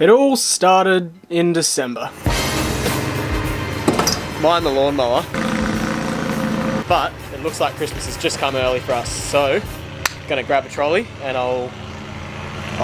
It all started in December. Mind the lawnmower. But it looks like Christmas has just come early for us, so I'm gonna grab a trolley and I'll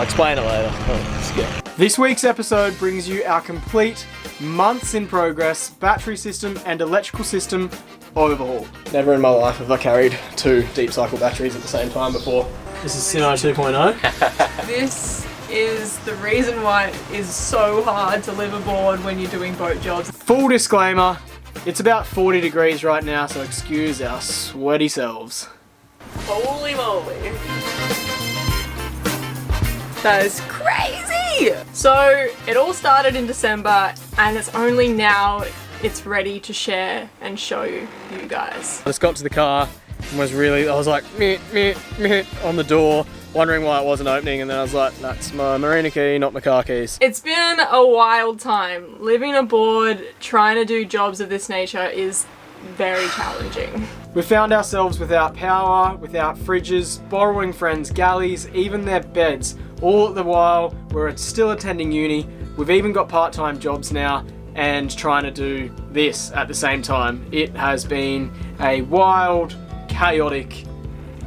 explain it later. Let's go. This week's episode brings you our complete months in progress battery system and electrical system overhaul. Never in my life have I carried 2 deep cycle batteries at the same time before. This is S1CH 2.0. This is the reason why it is so hard to live aboard when you're doing boat jobs. Full disclaimer, it's about 40 degrees right now, so excuse our sweaty selves. Holy moly. That is crazy! So, it all started in December, and it's only now it's ready to share and show you guys. I just got to the car and I was like, meh, meh, meh, on the door, wondering why it wasn't opening, and then I was like, that's my marina key, not my car keys. It's been a wild time. Living aboard, trying to do jobs of this nature is very challenging. We found ourselves without power, without fridges, borrowing friends' galleys, even their beds, all the while we're still attending uni. We've even got part-time jobs now and trying to do this at the same time. It has been a wild, chaotic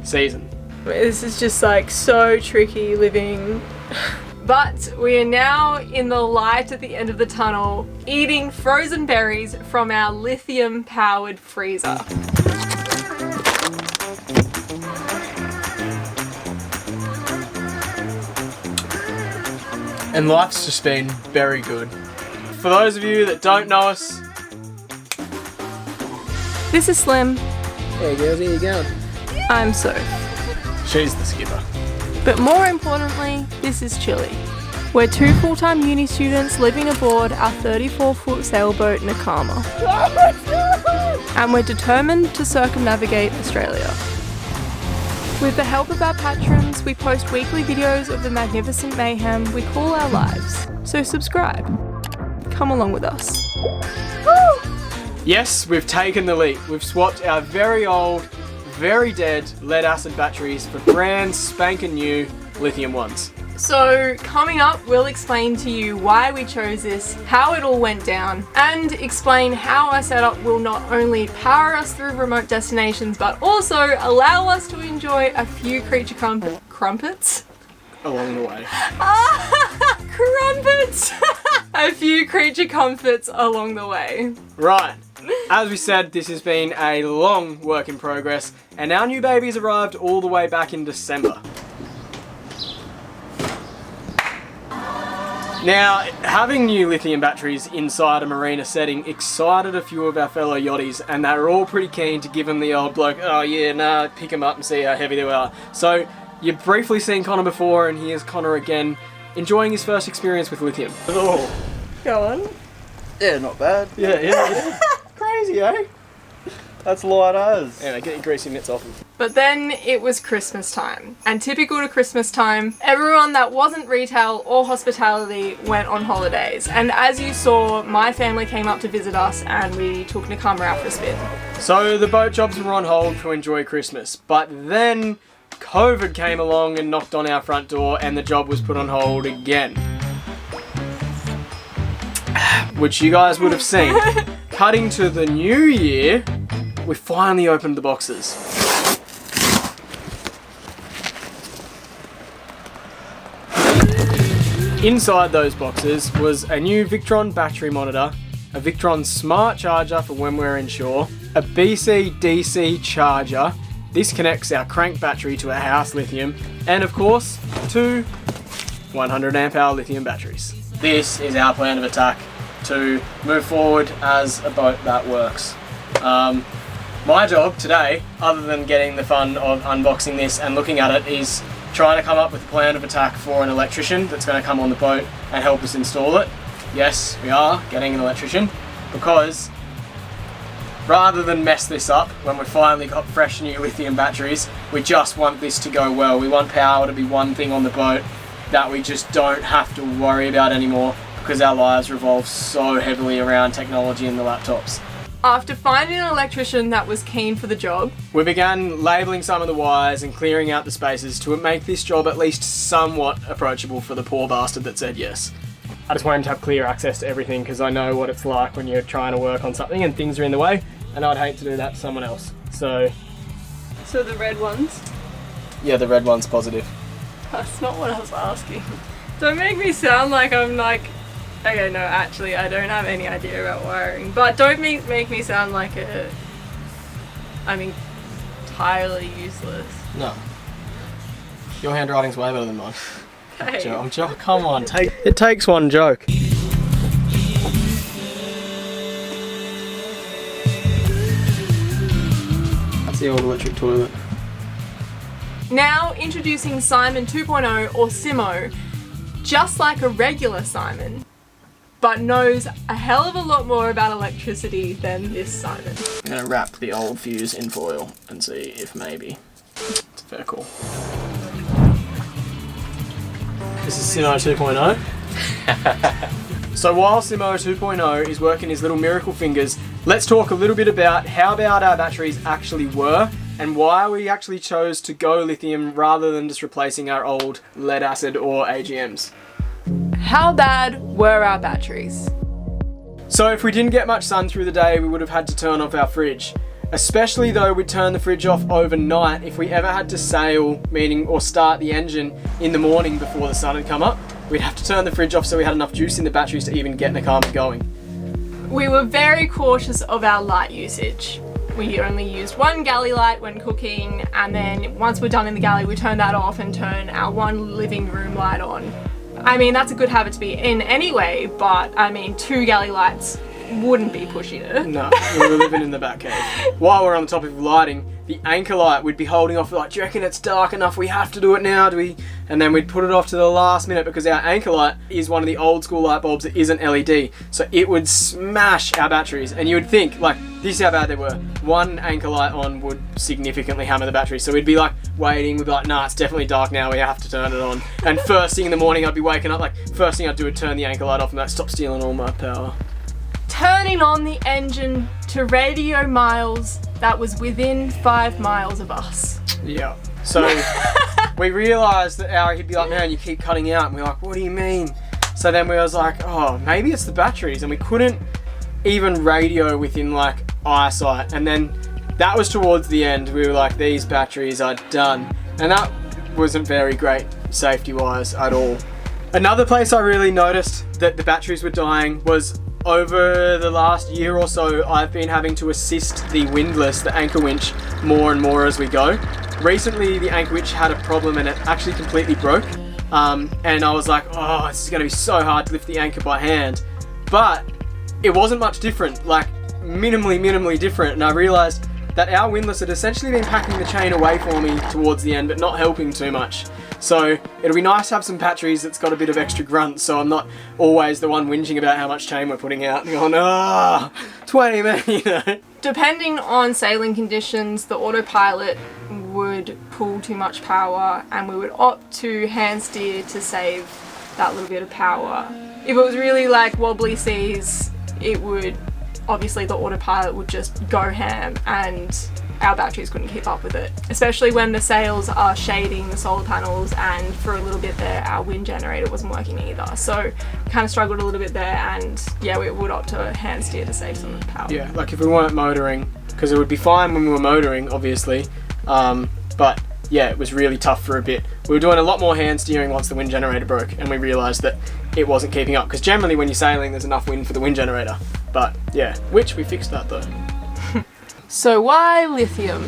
season. This is just like so tricky living. But we are now in the light at the end of the tunnel, eating frozen berries from our lithium powered freezer. And life's just been very good. For those of you that don't know us, this is Slim. hey girls, how you going? I'm Soph. She's the skipper. But more importantly, this is Chili. We're 2 full-time uni students living aboard our 34-foot sailboat Nakama. And we're determined to circumnavigate Australia. With the help of our patrons, we post weekly videos of the magnificent mayhem we call our lives. So subscribe. Come along with us. Yes, we've taken the leap. We've swapped our very old, very dead lead acid batteries for brand spanking new lithium ones. So coming up, we'll explain to you why we chose this, how it all went down, and explain how our setup will not only power us through remote destinations, but also allow us to enjoy a few creature crumpets? Along the way. Crumpets! A few creature comforts along the way. Right. As we said, this has been a long work in progress, and our new babies arrived all the way back in December. Now, having new lithium batteries inside a marina setting excited a few of our fellow yachties, and they were all pretty keen to give them the old bloke, oh yeah, nah, pick them up and see how heavy they are. So, you've briefly seen Connor before, and here's Connor again, enjoying his first experience with lithium. Oh. Go on. Yeah, not bad. Yeah. Crazy, eh? That's light as. Anyway, get your greasy mitts off him. But then it was Christmas time. And typical to Christmas time, everyone that wasn't retail or hospitality went on holidays. And as you saw, my family came up to visit us and we took Nakama out for a spin. So the boat jobs were on hold to enjoy Christmas, but then COVID came along and knocked on our front door and the job was put on hold again. Which you guys would have seen. Cutting to the new year, we finally opened the boxes. Inside those boxes was a new Victron battery monitor, a Victron smart charger for when we're inshore, a BC DC charger. This connects our crank battery to our house lithium, and of course, 2 100 amp hour lithium batteries. This is our plan of attack to move forward as a boat that works. My job today, other than getting the fun of unboxing this and looking at it, is trying to come up with a plan of attack for an electrician that's going to come on the boat and help us install it. Yes, we are getting an electrician, because rather than mess this up when we've finally got fresh new lithium batteries, we just want this to go well. We want power to be one thing on the boat that we just don't have to worry about anymore, because our lives revolve so heavily around technology and the laptops. After finding an electrician that was keen for the job, we began labelling some of the wires and clearing out the spaces to make this job at least somewhat approachable for the poor bastard that said yes. I just want him to have clear access to everything because I know what it's like when you're trying to work on something and things are in the way, and I'd hate to do that to someone else. So the red ones? yeah, the red one's positive. That's not what I was asking. Don't make me sound like I'm like, okay, no, actually I don't have any idea about wiring, but don't make me sound like I'm entirely useless. No. Your handwriting's way better than mine. Okay. I'm joking. Come on, it takes one joke. That's the old electric toilet. Now introducing Simon 2.0 or Simo, just like a regular Simon, but knows a hell of a lot more about electricity than this Simon. I'm gonna wrap the old fuse in foil and see if maybe it's a fair call. This is Simo 2.0. So while Simo 2.0 is working his little miracle fingers, let's talk a little bit about how bad our batteries actually were and why we actually chose to go lithium rather than just replacing our old lead acid or AGMs. How bad were our batteries? So if we didn't get much sun through the day, we would have had to turn off our fridge. Especially though we'd turn the fridge off overnight if we ever had to sail, meaning or start the engine in the morning before the sun had come up. We'd have to turn the fridge off so we had enough juice in the batteries to even get Nakama going. We were very cautious of our light usage. We only used one galley light when cooking, and then once we're done in the galley we turn that off and turn our one living room light on. I mean, that's a good habit to be in anyway, but I mean 2 galley lights wouldn't be pushing it. No, we were living in the back cave. While we're on the topic of lighting, the anchor light we'd be holding off like, do you reckon it's dark enough, we have to do it now, do we? And then we'd put it off to the last minute because our anchor light is one of the old school light bulbs that isn't LED, so it would smash our batteries. And you would think, like, this is how bad they were. One anchor light on would significantly hammer the battery, so we'd be like waiting, we'd be like, nah, it's definitely dark now, we have to turn it on. And first thing in the morning I'd be waking up, like, first thing I'd do would turn the anchor light off and like, stop stealing all my power. Turning on the engine to radio miles that was within 5 miles of us. Yeah. So we realised that he'd be like, man, you keep cutting out. And we're like, what do you mean? So then we was like, oh, maybe it's the batteries. And we couldn't even radio within like eyesight. And then that was towards the end. We were like, these batteries are done. And that wasn't very great safety-wise at all. Another place I really noticed that the batteries were dying was over the last year or so, I've been having to assist the windlass, the anchor winch, more and more as we go. Recently, the anchor winch had a problem and it actually completely broke. And I was like, oh, this is going to be so hard to lift the anchor by hand. But it wasn't much different, like minimally different. And I realised that our windlass had essentially been packing the chain away for me towards the end, but not helping too much. So it'll be nice to have some batteries that's got a bit of extra grunt, so I'm not always the one whinging about how much chain we're putting out and going, 20 minutes, you know. Depending on sailing conditions, the autopilot would pull too much power and we would opt to hand steer to save that little bit of power. If it was really like wobbly seas, it would, obviously the autopilot would just go ham and our batteries couldn't keep up with it, especially when the sails are shading the solar panels, and for a little bit there our wind generator wasn't working either, so kind of struggled a little bit there, and yeah, we would opt to hand steer to save some power. Yeah, like if we weren't motoring, because it would be fine when we were motoring obviously, but yeah, it was really tough for a bit. We were doing a lot more hand steering once the wind generator broke and we realised that it wasn't keeping up, because generally when you're sailing there's enough wind for the wind generator, but yeah, which we fixed that though. So why lithium?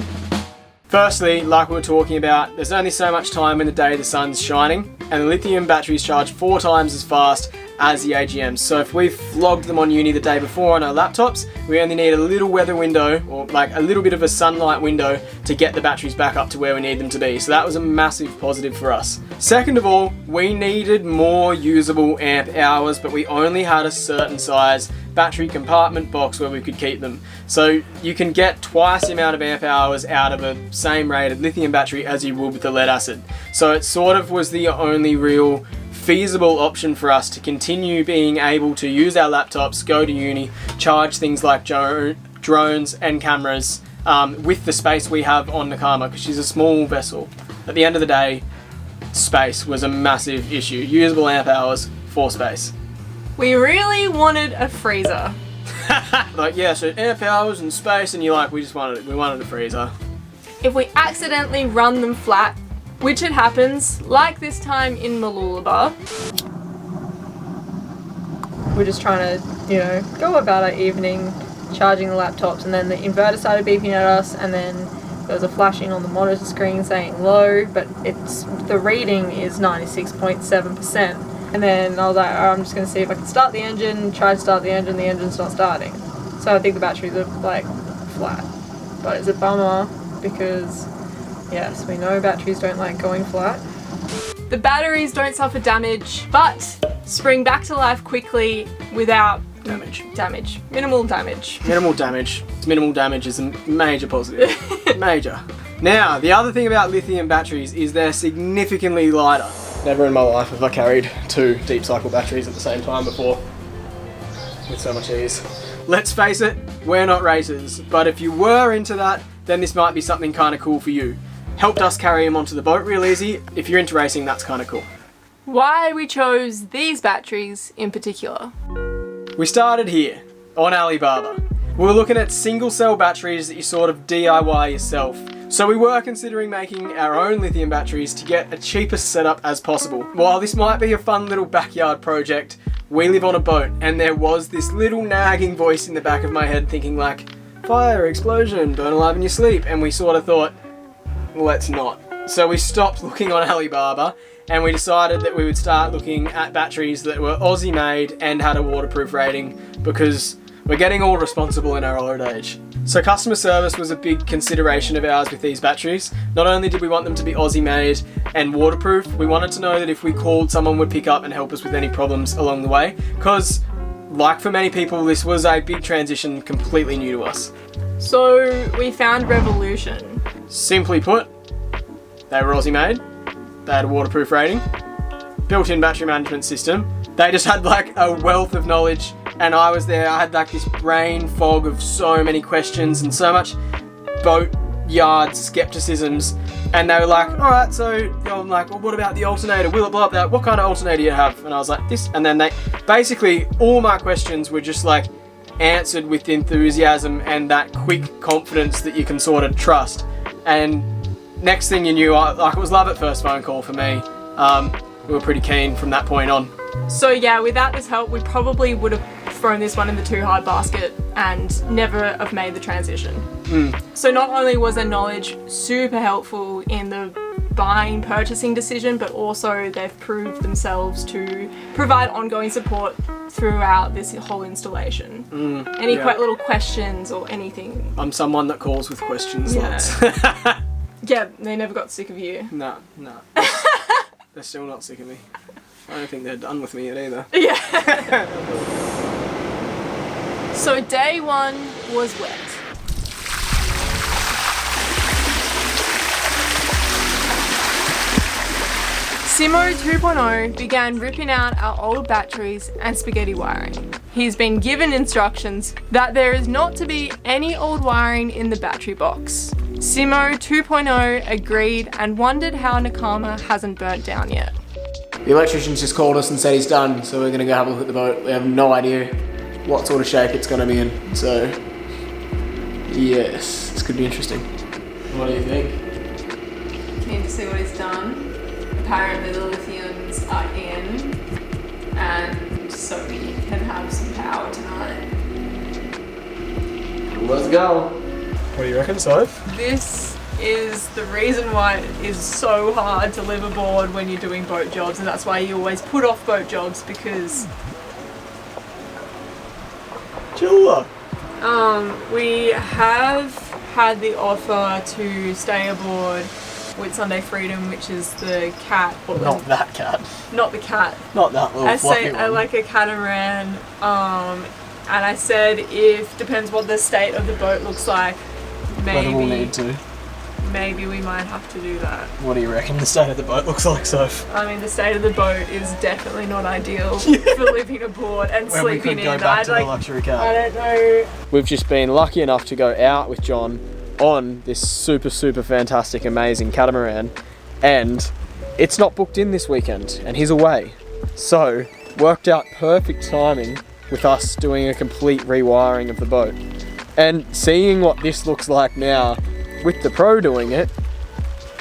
Firstly, like we were talking about, there's only so much time in the day the sun's shining, and the lithium batteries charge 4 times as fast as the AGMs. So if we flogged them on uni the day before on our laptops, we only need a little weather window, or like a little bit of a sunlight window, to get the batteries back up to where we need them to be. So that was a massive positive for us. Second of all, we needed more usable amp hours, but we only had a certain size battery compartment box where we could keep them. So you can get twice the amount of amp hours out of a same rated lithium battery as you would with the lead acid. So it sort of was the only real feasible option for us to continue being able to use our laptops, go to uni, charge things like drones and cameras with the space we have on Nakama, because she's a small vessel. At the end of the day, space was a massive issue. Usable amp hours for space. We really wanted a freezer. Like, yeah, so air powers and space, and you're like, we wanted a freezer. If we accidentally run them flat, which it happens, like this time in Mooloolaba. We're just trying to, you know, go about our evening, charging the laptops, and then the inverter started beeping at us, and then there was a flashing on the monitor screen saying low, but the reading is 96.7%. And then I was like, oh, I'm just going to see if I can start the engine, try to start the engine's not starting. So I think the batteries are like flat. But it's a bummer because, yes, we know batteries don't like going flat. The batteries don't suffer damage, but spring back to life quickly without damage. Minimal damage. Minimal damage. Minimal damage is a major positive. Major. Now, the other thing about lithium batteries is they're significantly lighter. Never in my life have I carried 2 deep cycle batteries at the same time before with so much ease. Let's face it, we're not racers, but if you were into that, then this might be something kind of cool for you. Helped us carry them onto the boat real easy. If you're into racing, that's kind of cool. Why we chose these batteries in particular. We started here, on Alibaba. We were looking at single cell batteries that you sort of DIY yourself. So we were considering making our own lithium batteries to get a cheapest setup as possible. While this might be a fun little backyard project, we live on a boat, and there was this little nagging voice in the back of my head thinking like, fire, explosion, burn alive in your sleep, and we sort of thought, let's not. So we stopped looking on Alibaba, and we decided that we would start looking at batteries that were Aussie made and had a waterproof rating, because we're getting all responsible in our old age. So customer service was a big consideration of ours with these batteries. Not only did we want them to be Aussie made and waterproof, we wanted to know that if we called, someone would pick up and help us with any problems along the way. Because, like for many people, this was a big transition, completely new to us. So we found Revolution. Simply put, they were Aussie made, they had a waterproof rating, built-in battery management system. They just had like a wealth of knowledge, and I was there, I had like this brain fog of so many questions and so much boat yard skepticisms, and they were like, alright, so I'm like, well, what about the alternator? Will it blow up that? What kind of alternator do you have? And I was like, this, and then they, basically all my questions were just like answered with enthusiasm and that quick confidence that you can sort of trust. And next thing you knew, like it was love at first phone call for me. We were pretty keen from that point on. So yeah, without this help, we probably would have thrown this one in the too hard basket and never have made the transition. So not only was their knowledge super helpful in the buying, purchasing decision, but also they've proved themselves to provide ongoing support throughout this whole installation. Any little questions or anything. I'm someone that calls with questions lots. Yeah, they never got sick of you. No. They're still not sick of me. I don't think they're done with me yet either. Yeah. So day 1 was wet. Simo 2.0 began ripping out our old batteries and spaghetti wiring. He's been given instructions that there is not to be any old wiring in the battery box. Simo 2.0 agreed and wondered how Nakama hasn't burnt down yet. The electrician's just called us and said he's done, so we're gonna go have a look at the boat. We have no idea what sort of shape it's gonna be in, so yes, this could be interesting. What do you think? Keen to see what he's done. Apparently the lithiums are in, and so we can have some power tonight. Let's go. What do you reckon, Soph? This is the reason why it is so hard to live aboard when you're doing boat jobs, and that's why you always put off boat jobs, because Chilla. We have had the offer to stay aboard with Sunday Freedom, which is the cat. Not that cat. Not the cat. Not that little fluffy one. I like a catamaran, and I said if depends what the state of the boat looks like, maybe we'll need to. Maybe we might have to do that. What do you reckon the state of the boat looks like, Soph? I mean, the state of the boat is definitely not ideal for living aboard and when sleeping we could in. go back to the luxury car. I don't know. We've just been lucky enough to go out with John on this super fantastic amazing catamaran, and it's not booked in this weekend and he's away, so worked out perfect timing with us doing a complete rewiring of the boat. And seeing what this looks like now, with the pro doing it,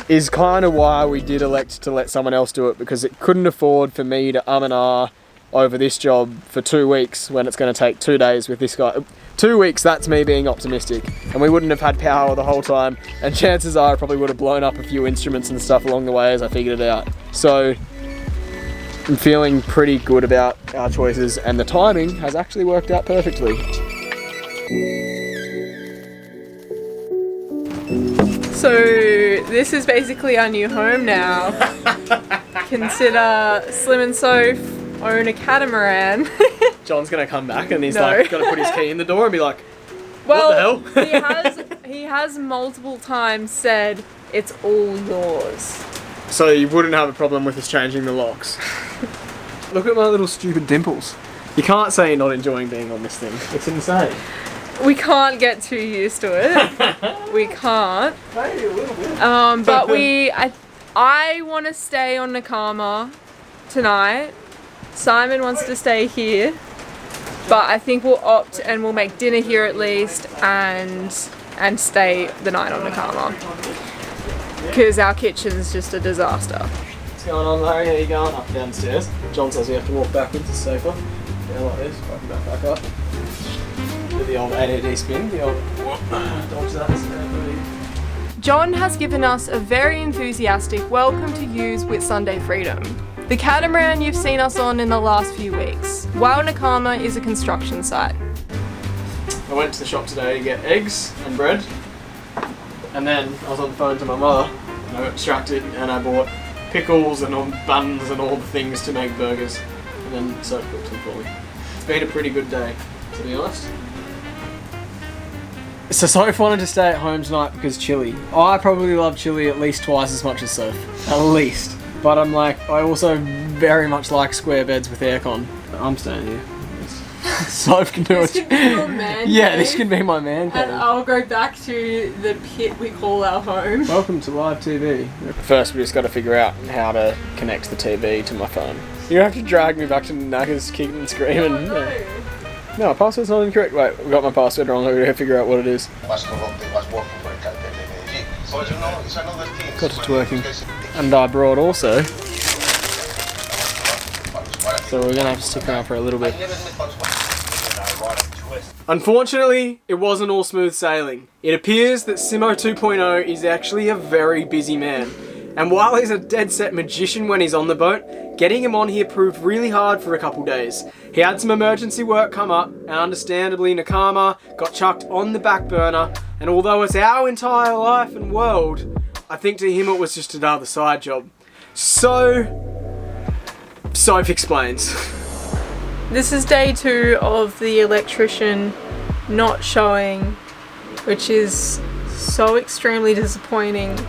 is kind of why we did elect to let someone else do it, because it couldn't afford for me to and ah over this job for 2 weeks when it's going to take 2 days with this guy. 2 weeks, that's me being optimistic. And we wouldn't have had power the whole time, and chances are I probably would have blown up a few instruments and stuff along the way as I figured it out. So I'm feeling pretty good about our choices, and the timing has actually worked out perfectly. So this is basically our new home now. Consider Slim and Soph own a catamaran. John's gonna come back and he's No. like gonna put his key in the door and be like, Well, what the hell? he has multiple times said it's all yours. So you wouldn't have a problem with us changing the locks. Look at my little stupid dimples. You can't say you're not enjoying being on this thing. It's insane. We can't get too used to it. We can't. Maybe a little bit. But I want to stay on Nakama tonight. Simon wants to stay here, but I think we'll opt and we'll make dinner here at least and stay the night on Nakama, because our kitchen's just a disaster. What's going on, Larry? How you going? Up downstairs. John says we have to walk backwards, it's safer. Yeah, like this. I can back up. Do the old ADD spin. The old dodge that. John has given us a very enthusiastic welcome to use Whitsunday Freedom, the catamaran you've seen us on in the last few weeks, while Nakama is a construction site. I went to the shop today to get eggs and bread, and then I was on the phone to my mother and I got distracted and I bought pickles and all buns and all the things to make burgers, and then Soph cooked them for me. It's been a pretty good day, to be honest. So Soph wanted to stay at home tonight because chili. I probably love chili at least twice as much as Soph. At least. But I'm like, I also very much like square beds with aircon. I'm staying here. Soph can do This it. could be your man Yeah, cave, this can be my man cave. and I'll go back to the pit we call our home. Welcome to live TV. First we just got to figure out how to connect the TV to my phone. You don't have to drag me back to knackers kicking and screaming. No, password's not incorrect. Wait, we got my password wrong. I've got to figure out what it is. Got it working. And I brought also. So we're gonna have to stick around for a little bit. Unfortunately, it wasn't all smooth sailing. It appears that Simo 2.0 is actually a very busy man. And while he's a dead set magician when he's on the boat, getting him on here proved really hard for a couple days. He had some emergency work come up, and understandably Nakama got chucked on the back burner, and although it's our entire life and world, I think to him it was just another side job. So, Soph explains. This is day 2 of the electrician not showing, which is so extremely disappointing.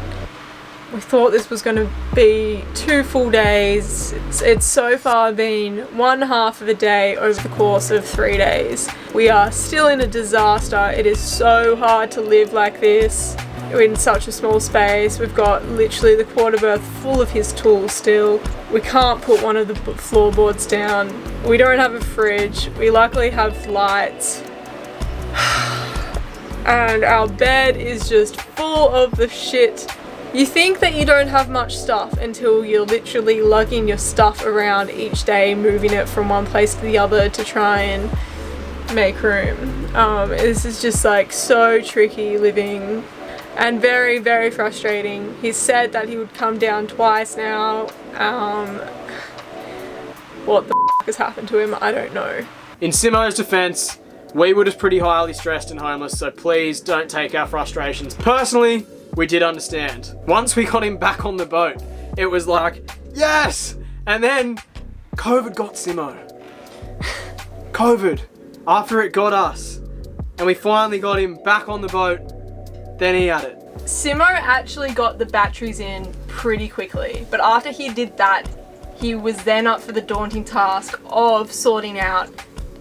We thought this was going to be 2 full days. It's so far been 1/2 of a day over the course of 3 days. We are still in a disaster. It is so hard to live like this in such a small space. We've got literally the quarter berth full of his tools still. We can't put one of the floorboards down. We don't have a fridge. We luckily have lights. And our bed is just full of the shit. You think that you don't have much stuff until you're literally lugging your stuff around each day, moving it from one place to the other to try and make room. This is just like so tricky living and very, very frustrating. He's said that he would come down twice now. What the f has happened to him, I don't know. In Simo's defense, we were just pretty highly stressed and homeless, so please don't take our frustrations personally. We did understand. Once we got him back on the boat, it was like, yes! And then COVID got Simo. COVID, after it got us. And we finally got him back on the boat, then he had it. Simo actually got the batteries in pretty quickly, but after he did that, he was then up for the daunting task of sorting out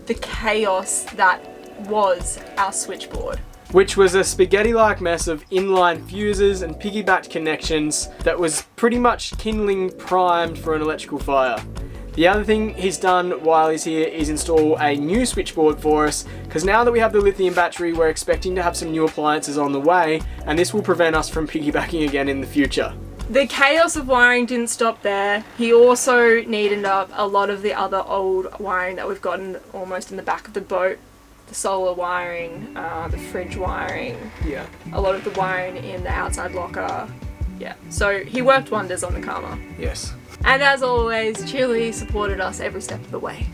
the chaos that was our switchboard. Which was a spaghetti-like mess of inline fuses and piggybacked connections that was pretty much kindling primed for an electrical fire. The other thing he's done while he's here is install a new switchboard for us, because now that we have the lithium battery, we're expecting to have some new appliances on the way, and this will prevent us from piggybacking again in the future. The chaos of wiring didn't stop there. He also neatened up a lot of the other old wiring that we've gotten almost in the back of the boat. The solar wiring, the fridge wiring, Yeah. a lot of the wiring in the outside locker. Yeah, so he worked wonders on the Karma. Yes. And as always, Chili supported us every step of the way.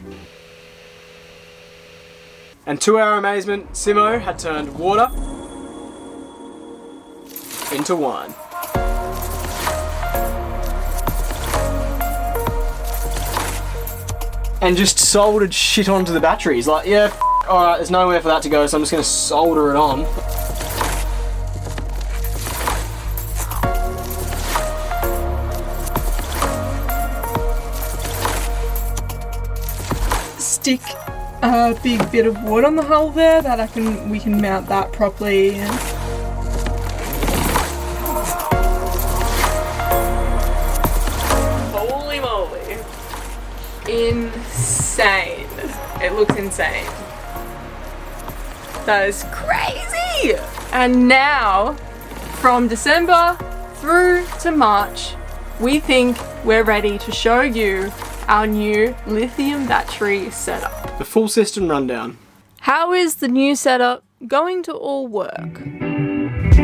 And to our amazement, Simo had turned water into wine. And just soldered shit onto the batteries. Like, yeah, alright, there's nowhere for that to go, so I'm just gonna solder it on. Stick a big bit of wood on the hull there that we can mount that properly. Holy moly. Insane. It looks insane. That is crazy! And now, from December through to March, we think we're ready to show you our new lithium battery setup. The full system rundown. How is the new setup going to all work?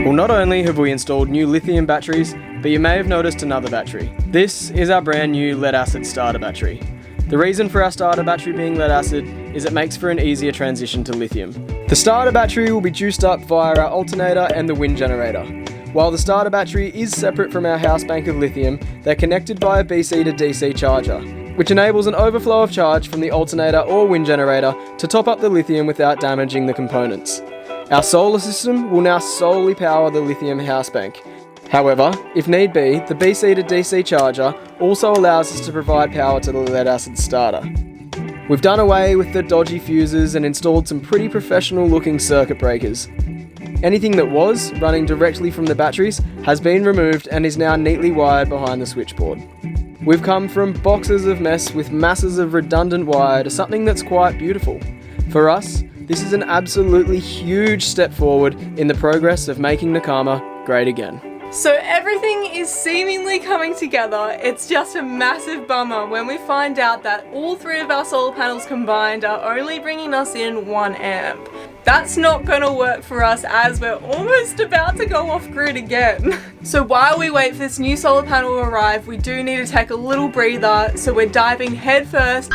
Well, not only have we installed new lithium batteries, but you may have noticed another battery. This is our brand new lead acid starter battery. The reason for our starter battery being lead acid is it makes for an easier transition to lithium. The starter battery will be juiced up via our alternator and the wind generator. While the starter battery is separate from our house bank of lithium, they're connected by a BC to DC charger, which enables an overflow of charge from the alternator or wind generator to top up the lithium without damaging the components. Our solar system will now solely power the lithium house bank. However, if need be, the BC to DC charger also allows us to provide power to the lead acid starter. We've done away with the dodgy fuses and installed some pretty professional looking circuit breakers. Anything that was running directly from the batteries has been removed and is now neatly wired behind the switchboard. We've come from boxes of mess with masses of redundant wire to something that's quite beautiful. For us, this is an absolutely huge step forward in the progress of making Nakama great again. So everything is seemingly coming together. It's just a massive bummer when we find out that all three of our solar panels combined are only bringing us in 1 amp. That's not gonna work for us as we're almost about to go off grid again. So while we wait for this new solar panel to arrive, we do need to take a little breather, so we're diving headfirst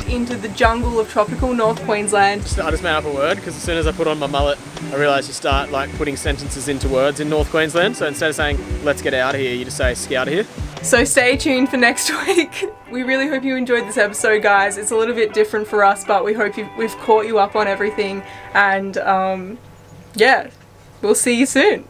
into the jungle of tropical North Queensland. I just made up a word because as soon as I put on my mullet, I realised you start like putting sentences into words in North Queensland. So instead of saying, let's get out of here, you just say, ski out of here. So stay tuned for next week. We really hope you enjoyed this episode, guys. It's a little bit different for us, but we hope we've caught you up on everything. And yeah, we'll see you soon.